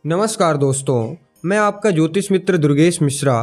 नमस्कार दोस्तों, मैं आपका ज्योतिष मित्र दुर्गेश मिश्रा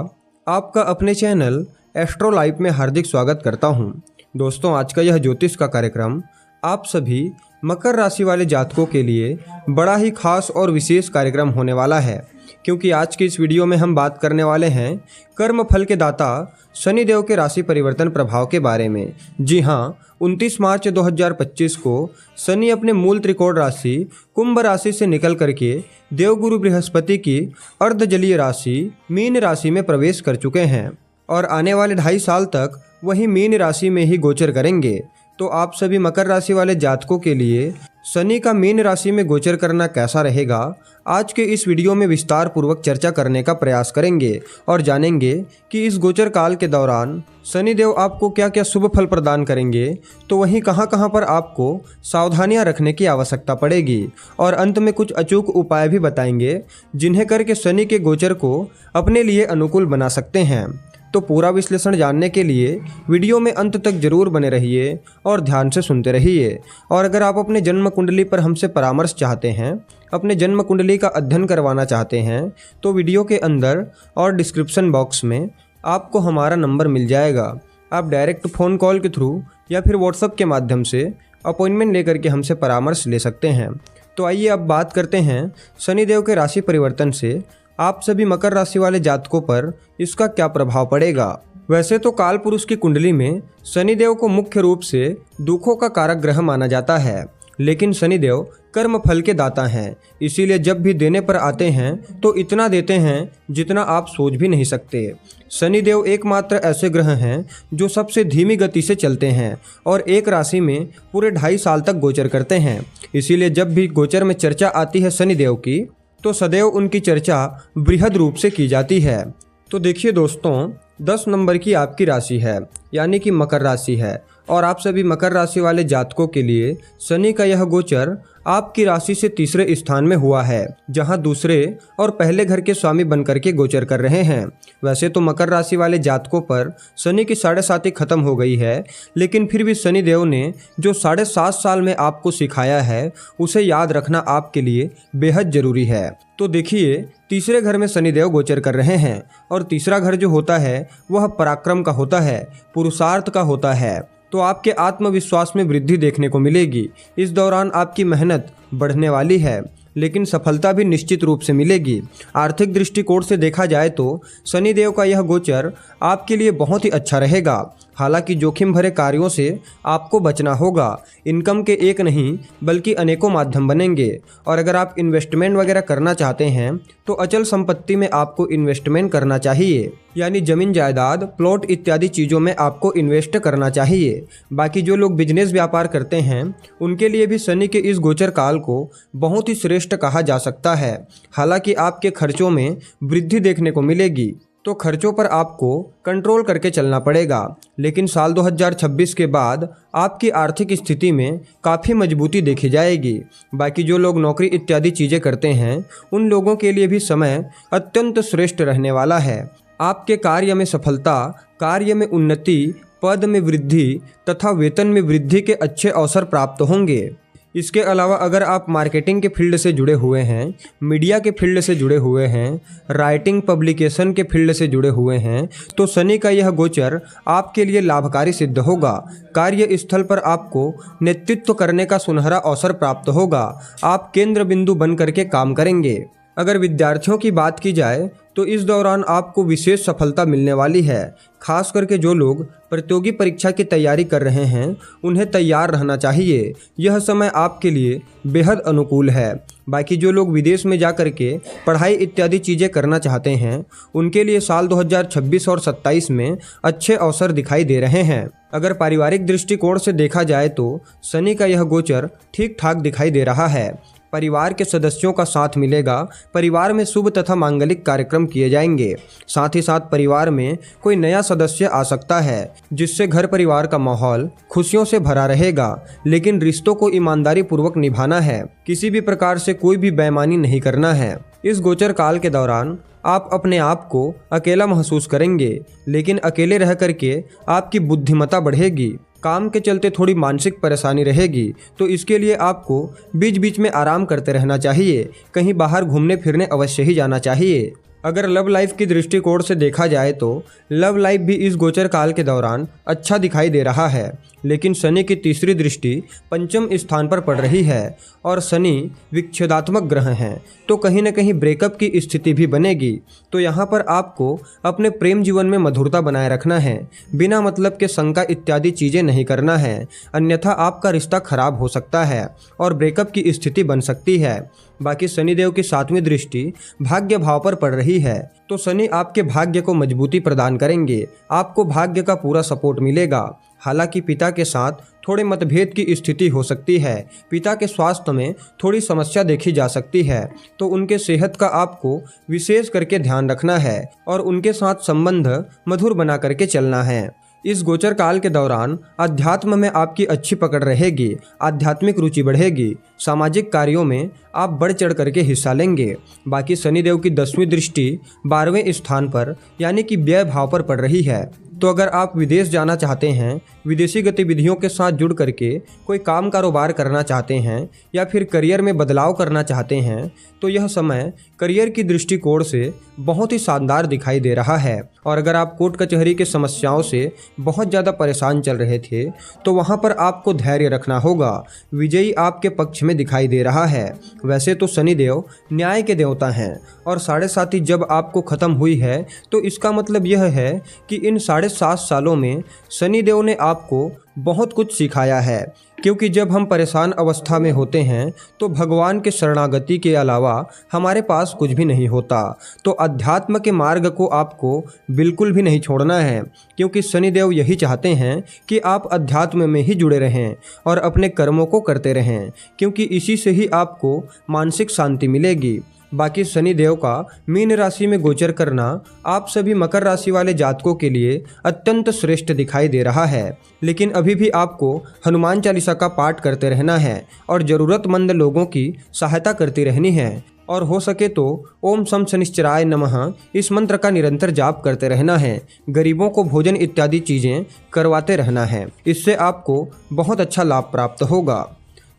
आपका अपने चैनल एस्ट्रो लाइफ में हार्दिक स्वागत करता हूं। दोस्तों, आज का यह ज्योतिष का कार्यक्रम आप सभी मकर राशि वाले जातकों के लिए बड़ा ही खास और विशेष कार्यक्रम होने वाला है, क्योंकि आज की इस वीडियो में हम बात करने वाले हैं कर्म फल के दाता शनिदेव के राशि परिवर्तन प्रभाव के बारे में। जी हाँ, 29 मार्च 2025 को शनि अपने मूल त्रिकोण राशि कुंभ राशि से निकल करके देवगुरु बृहस्पति की अर्धजलीय राशि मीन राशि में प्रवेश कर चुके हैं और आने वाले 2.5 साल तक वही मीन राशि में ही गोचर करेंगे। तो आप सभी मकर राशि वाले जातकों के लिए शनि का मीन राशि में गोचर करना कैसा रहेगा, आज के इस वीडियो में विस्तार पूर्वक चर्चा करने का प्रयास करेंगे और जानेंगे कि इस गोचर काल के दौरान शनिदेव आपको क्या क्या शुभ फल प्रदान करेंगे, तो वहीं कहां कहां पर आपको सावधानियां रखने की आवश्यकता पड़ेगी और अंत में कुछ अचूक उपाय भी बताएंगे जिन्हें करके शनि के गोचर को अपने लिए अनुकूल बना सकते हैं। तो पूरा विश्लेषण जानने के लिए वीडियो में अंत तक जरूर बने रहिए और ध्यान से सुनते रहिए। और अगर आप अपने जन्म कुंडली पर हमसे परामर्श चाहते हैं, अपने जन्म कुंडली का अध्ययन करवाना चाहते हैं, तो वीडियो के अंदर और डिस्क्रिप्शन बॉक्स में आपको हमारा नंबर मिल जाएगा। आप डायरेक्ट फ़ोन कॉल के थ्रू या फिर व्हाट्सएप के माध्यम से अपॉइंटमेंट लेकर के हमसे परामर्श ले सकते हैं। तो आइए अब बात करते हैं शनिदेव के राशि परिवर्तन से आप सभी मकर राशि वाले जातकों पर इसका क्या प्रभाव पड़ेगा। वैसे तो काल पुरुष की कुंडली में शनिदेव को मुख्य रूप से दुखों का कारक ग्रह माना जाता है, लेकिन शनिदेव कर्म फल के दाता हैं, इसीलिए जब भी देने पर आते हैं तो इतना देते हैं जितना आप सोच भी नहीं सकते। शनिदेव एकमात्र ऐसे ग्रह हैं जो सबसे धीमी गति से चलते हैं और एक राशि में पूरे 2.5 साल तक गोचर करते हैं। इसीलिए जब भी गोचर में चर्चा आती है शनिदेव की, तो सदैव उनकी चर्चा बृहद रूप से की जाती है। तो देखिए दोस्तों, 10 नंबर की आपकी राशि है, यानी कि मकर राशि है, और आप सभी मकर राशि वाले जातकों के लिए शनि का यह गोचर आपकी राशि से तीसरे स्थान में हुआ है, जहां दूसरे और पहले घर के स्वामी बनकर के गोचर कर रहे हैं। वैसे तो मकर राशि वाले जातकों पर शनि की 7.5 खत्म हो गई है, लेकिन फिर भी शनिदेव ने जो 7.5 साल में आपको सिखाया है उसे याद रखना आपके लिए बेहद जरूरी है। तो देखिए, तीसरे घर में शनिदेव गोचर कर रहे हैं और तीसरा घर जो होता है वह पराक्रम का होता है, पुरुषार्थ का होता है। तो आपके आत्मविश्वास में वृद्धि देखने को मिलेगी। इस दौरान आपकी मेहनत बढ़ने वाली है, लेकिन सफलता भी निश्चित रूप से मिलेगी। आर्थिक दृष्टिकोण से देखा जाए तो शनिदेव का यह गोचर आपके लिए बहुत ही अच्छा रहेगा। हालांकि जोखिम भरे कार्यों से आपको बचना होगा। इनकम के एक नहीं बल्कि अनेकों माध्यम बनेंगे, और अगर आप इन्वेस्टमेंट वगैरह करना चाहते हैं तो अचल संपत्ति में आपको इन्वेस्टमेंट करना चाहिए, यानी जमीन जायदाद, प्लॉट इत्यादि चीज़ों में आपको इन्वेस्ट करना चाहिए। बाकी जो लोग बिजनेस व्यापार करते हैं उनके लिए भी शनि के इस गोचर काल को बहुत ही श्रेष्ठ कहा जा सकता है। हालांकि आपके खर्चों में वृद्धि देखने को मिलेगी, तो खर्चों पर आपको कंट्रोल करके चलना पड़ेगा। लेकिन साल 2026 के बाद आपकी आर्थिक स्थिति में काफ़ी मजबूती देखी जाएगी। बाकी जो लोग नौकरी इत्यादि चीज़ें करते हैं उन लोगों के लिए भी समय अत्यंत श्रेष्ठ रहने वाला है। आपके कार्य में सफलता, कार्य में उन्नति, पद में वृद्धि तथा वेतन में वृद्धि के अच्छे अवसर प्राप्त होंगे। इसके अलावा अगर आप मार्केटिंग के फील्ड से जुड़े हुए हैं, मीडिया के फील्ड से जुड़े हुए हैं, राइटिंग पब्लिकेशन के फील्ड से जुड़े हुए हैं, तो शनि का यह गोचर आपके लिए लाभकारी सिद्ध होगा। कार्य स्थल पर आपको नेतृत्व करने का सुनहरा अवसर प्राप्त होगा। आप केंद्र बिंदु बन करके काम करेंगे। अगर विद्यार्थियों की बात की जाए तो इस दौरान आपको विशेष सफलता मिलने वाली है। खास करके जो लोग प्रतियोगी परीक्षा की तैयारी कर रहे हैं उन्हें तैयार रहना चाहिए। यह समय आपके लिए बेहद अनुकूल है। बाकी जो लोग विदेश में जा कर के पढ़ाई इत्यादि चीज़ें करना चाहते हैं उनके लिए साल 2026 और 27 में अच्छे अवसर दिखाई दे रहे हैं। अगर पारिवारिक दृष्टिकोण से देखा जाए तो शनि का यह गोचर ठीक ठाक दिखाई दे रहा है। परिवार के सदस्यों का साथ मिलेगा। परिवार में शुभ तथा मांगलिक कार्यक्रम किए जाएंगे। साथ ही साथ परिवार में कोई नया सदस्य आ सकता है, जिससे घर परिवार का माहौल खुशियों से भरा रहेगा। लेकिन रिश्तों को ईमानदारी पूर्वक निभाना है, किसी भी प्रकार से कोई भी बेईमानी नहीं करना है। इस गोचर काल के दौरान आप अपने आप को अकेला महसूस करेंगे, लेकिन अकेले रह करके आपकी बुद्धिमत्ता बढ़ेगी। काम के चलते थोड़ी मानसिक परेशानी रहेगी, तो इसके लिए आपको बीच बीच में आराम करते रहना चाहिए। कहीं बाहर घूमने फिरने अवश्य ही जाना चाहिए। अगर लव लाइफ की दृष्टिकोण से देखा जाए तो लव लाइफ भी इस गोचर काल के दौरान अच्छा दिखाई दे रहा है, लेकिन शनि की तीसरी दृष्टि पंचम स्थान पर पड़ रही है और शनि विच्छेदात्मक ग्रह हैं, तो कहीं न कहीं ब्रेकअप की स्थिति भी बनेगी। तो यहाँ पर आपको अपने प्रेम जीवन में मधुरता बनाए रखना है, बिना मतलब के शंका इत्यादि चीज़ें नहीं करना है, अन्यथा आपका रिश्ता खराब हो सकता है और ब्रेकअप की स्थिति बन सकती है। बाकी शनिदेव की 7वीं दृष्टि भाग्य भाव पर पड़ रही है, तो शनि आपके भाग्य को मजबूती प्रदान करेंगे, आपको भाग्य का पूरा सपोर्ट मिलेगा। हालांकि पिता के साथ थोड़े मतभेद की स्थिति हो सकती है, पिता के स्वास्थ्य में थोड़ी समस्या देखी जा सकती है, तो उनके सेहत का आपको विशेष करके ध्यान रखना है और उनके साथ संबंध मधुर बना करके चलना है। इस गोचर काल के दौरान अध्यात्म में आपकी अच्छी पकड़ रहेगी, आध्यात्मिक रुचि बढ़ेगी, सामाजिक कार्यों में आप बढ़ चढ़ करके हिस्सा लेंगे। बाकी शनिदेव की 10वीं दृष्टि 12वें स्थान पर यानी कि व्यय भाव पर पड़ रही है, तो अगर आप विदेश जाना चाहते हैं, विदेशी गतिविधियों के साथ जुड़ करके कोई काम कारोबार करना चाहते हैं या फिर करियर में बदलाव करना चाहते हैं, तो यह समय करियर की दृष्टिकोण से बहुत ही शानदार दिखाई दे रहा है। और अगर आप कोर्ट कचहरी की समस्याओं से बहुत ज़्यादा परेशान चल रहे थे, तो वहाँ पर आपको धैर्य रखना होगा, विजयी आपके पक्ष में दिखाई दे रहा है। वैसे तो शनिदेव न्याय के देवता हैं और 7.5 जब आपको ख़त्म हुई है, तो इसका मतलब यह है कि इन 7.5 सालों में शनिदेव ने आपको बहुत कुछ सिखाया है, क्योंकि जब हम परेशान अवस्था में होते हैं तो भगवान के शरणागति के अलावा हमारे पास कुछ भी नहीं होता। तो अध्यात्म के मार्ग को आपको बिल्कुल भी नहीं छोड़ना है, क्योंकि शनिदेव यही चाहते हैं कि आप अध्यात्म में ही जुड़े रहें और अपने कर्मों को करते रहें, क्योंकि इसी से ही आपको मानसिक शांति मिलेगी। बाकी शनिदेव का मीन राशि में गोचर करना आप सभी मकर राशि वाले जातकों के लिए अत्यंत श्रेष्ठ दिखाई दे रहा है, लेकिन अभी भी आपको हनुमान चालीसा का पाठ करते रहना है और ज़रूरतमंद लोगों की सहायता करती रहनी है। और हो सके तो ओम शम शनिश्चराय नमः इस मंत्र का निरंतर जाप करते रहना है, गरीबों को भोजन इत्यादि चीज़ें करवाते रहना है, इससे आपको बहुत अच्छा लाभ प्राप्त होगा।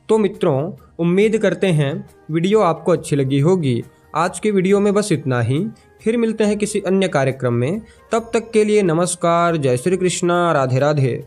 तो मित्रों, उम्मीद करते हैं वीडियो आपको अच्छी लगी होगी। आज के वीडियो में बस इतना ही, फिर मिलते हैं किसी अन्य कार्यक्रम में। तब तक के लिए नमस्कार, जय श्री कृष्णा, राधे राधे।